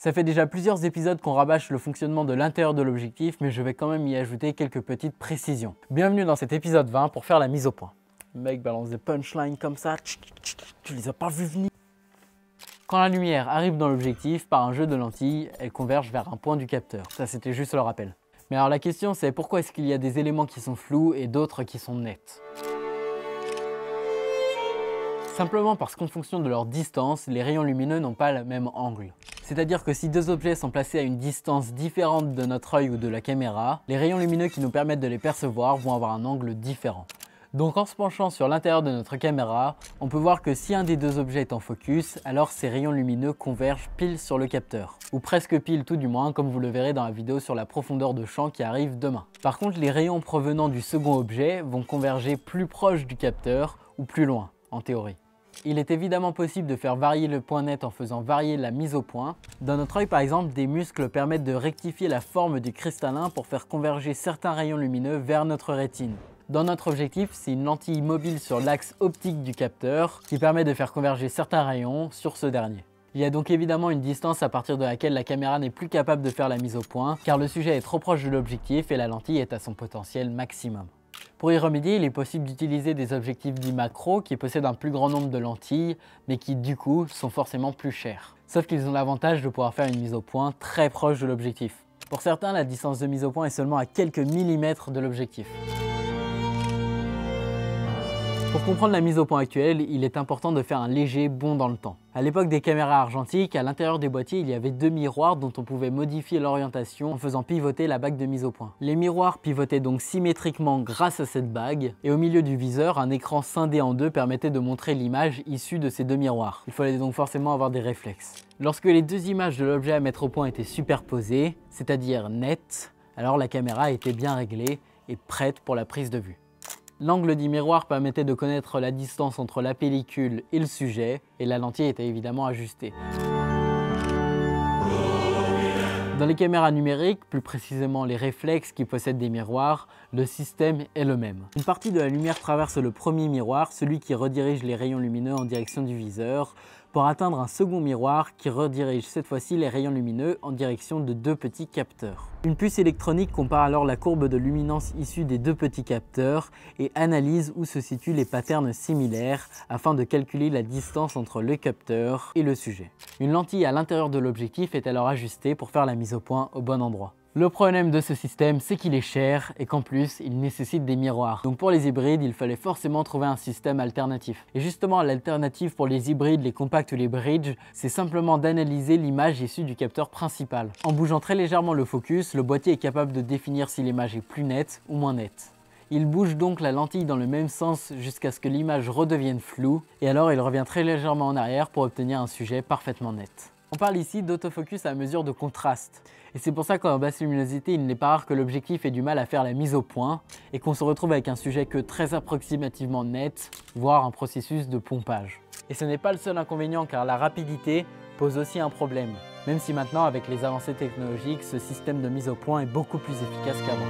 Ça fait déjà plusieurs épisodes qu'on rabâche le fonctionnement de l'intérieur de l'objectif, mais je vais quand même y ajouter quelques petites précisions. Bienvenue dans cet épisode 20 pour faire la mise au point. Le mec balance des punchlines comme ça, tu les as pas vus venir. Quand la lumière arrive dans l'objectif, par un jeu de lentilles, elle converge vers un point du capteur. Ça c'était juste le rappel. Mais alors la question c'est pourquoi est-ce qu'il y a des éléments qui sont flous et d'autres qui sont nets? Simplement parce qu'en fonction de leur distance, les rayons lumineux n'ont pas le même angle. C'est-à-dire que si deux objets sont placés à une distance différente de notre œil ou de la caméra, les rayons lumineux qui nous permettent de les percevoir vont avoir un angle différent. Donc en se penchant sur l'intérieur de notre caméra, on peut voir que si un des deux objets est en focus, alors ces rayons lumineux convergent pile sur le capteur. Ou presque pile tout du moins, comme vous le verrez dans la vidéo sur la profondeur de champ qui arrive demain. Par contre, les rayons provenant du second objet vont converger plus proche du capteur ou plus loin, en théorie. Il est évidemment possible de faire varier le point net en faisant varier la mise au point. Dans notre œil par exemple, des muscles permettent de rectifier la forme du cristallin pour faire converger certains rayons lumineux vers notre rétine. Dans notre objectif, c'est une lentille mobile sur l'axe optique du capteur qui permet de faire converger certains rayons sur ce dernier. Il y a donc évidemment une distance à partir de laquelle la caméra n'est plus capable de faire la mise au point car le sujet est trop proche de l'objectif et la lentille est à son potentiel maximum. Pour y remédier, il est possible d'utiliser des objectifs dits macro qui possèdent un plus grand nombre de lentilles, mais qui du coup sont forcément plus chers. Sauf qu'ils ont l'avantage de pouvoir faire une mise au point très proche de l'objectif. Pour certains, la distance de mise au point est seulement à quelques millimètres de l'objectif. Pour comprendre la mise au point actuelle, il est important de faire un léger bond dans le temps. À l'époque des caméras argentiques, à l'intérieur des boîtiers, il y avait deux miroirs dont on pouvait modifier l'orientation en faisant pivoter la bague de mise au point. Les miroirs pivotaient donc symétriquement grâce à cette bague, et au milieu du viseur, un écran scindé en deux permettait de montrer l'image issue de ces deux miroirs. Il fallait donc forcément avoir des réflexes. Lorsque les deux images de l'objet à mettre au point étaient superposées, c'est-à-dire nettes, alors la caméra était bien réglée et prête pour la prise de vue. L'angle du miroir permettait de connaître la distance entre la pellicule et le sujet, et la lentille était évidemment ajustée. Dans les caméras numériques, plus précisément les réflexes qui possèdent des miroirs, le système est le même. Une partie de la lumière traverse le premier miroir, celui qui redirige les rayons lumineux en direction du viseur, pour atteindre un second miroir qui redirige cette fois-ci les rayons lumineux en direction de deux petits capteurs. Une puce électronique compare alors la courbe de luminance issue des deux petits capteurs et analyse où se situent les patterns similaires afin de calculer la distance entre le capteur et le sujet. Une lentille à l'intérieur de l'objectif est alors ajustée pour faire la mise au point au bon endroit. Le problème de ce système, c'est qu'il est cher et qu'en plus, il nécessite des miroirs. Donc pour les hybrides, il fallait forcément trouver un système alternatif. Et justement, l'alternative pour les hybrides, les compacts ou les bridges, c'est simplement d'analyser l'image issue du capteur principal. En bougeant très légèrement le focus, le boîtier est capable de définir si l'image est plus nette ou moins nette. Il bouge donc la lentille dans le même sens jusqu'à ce que l'image redevienne floue, et alors il revient très légèrement en arrière pour obtenir un sujet parfaitement net. On parle ici d'autofocus à mesure de contraste. Et c'est pour ça qu'en basse luminosité, il n'est pas rare que l'objectif ait du mal à faire la mise au point et qu'on se retrouve avec un sujet que très approximativement net, voire un processus de pompage. Et ce n'est pas le seul inconvénient car la rapidité pose aussi un problème. Même si maintenant, avec les avancées technologiques, ce système de mise au point est beaucoup plus efficace qu'avant.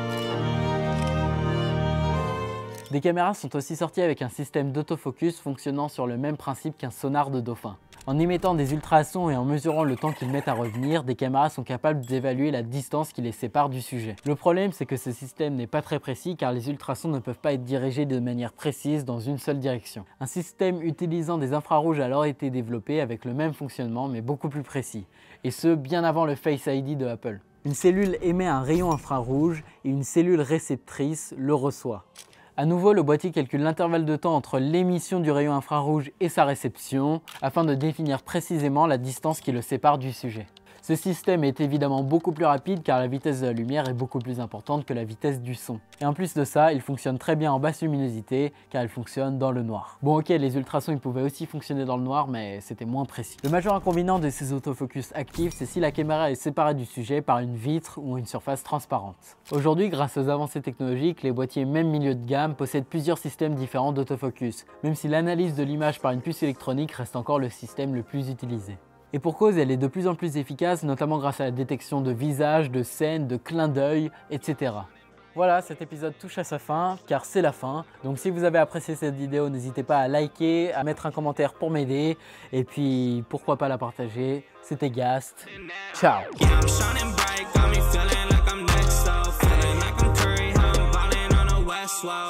Des caméras sont aussi sorties avec un système d'autofocus fonctionnant sur le même principe qu'un sonar de dauphin. En émettant des ultrasons et en mesurant le temps qu'ils mettent à revenir, des caméras sont capables d'évaluer la distance qui les sépare du sujet. Le problème, c'est que ce système n'est pas très précis car les ultrasons ne peuvent pas être dirigés de manière précise dans une seule direction. Un système utilisant des infrarouges a alors été développé avec le même fonctionnement mais beaucoup plus précis, et ce bien avant le Face ID de Apple. Une cellule émet un rayon infrarouge et une cellule réceptrice le reçoit. A nouveau, le boîtier calcule l'intervalle de temps entre l'émission du rayon infrarouge et sa réception afin de définir précisément la distance qui le sépare du sujet. Ce système est évidemment beaucoup plus rapide car la vitesse de la lumière est beaucoup plus importante que la vitesse du son. Et en plus de ça, il fonctionne très bien en basse luminosité car il fonctionne dans le noir. Bon ok, les ultrasons ils pouvaient aussi fonctionner dans le noir mais c'était moins précis. Le majeur inconvénient de ces autofocus actifs, c'est si la caméra est séparée du sujet par une vitre ou une surface transparente. Aujourd'hui, grâce aux avancées technologiques, les boîtiers même milieu de gamme possèdent plusieurs systèmes différents d'autofocus, même si l'analyse de l'image par une puce électronique reste encore le système le plus utilisé. Et pour cause, elle est de plus en plus efficace, notamment grâce à la détection de visage, de scènes, de clins d'œil, etc. Voilà, cet épisode touche à sa fin, car c'est la fin. Donc si vous avez apprécié cette vidéo, n'hésitez pas à liker, à mettre un commentaire pour m'aider. Et puis, pourquoi pas la partager. C'était Gast. Ciao. Swell.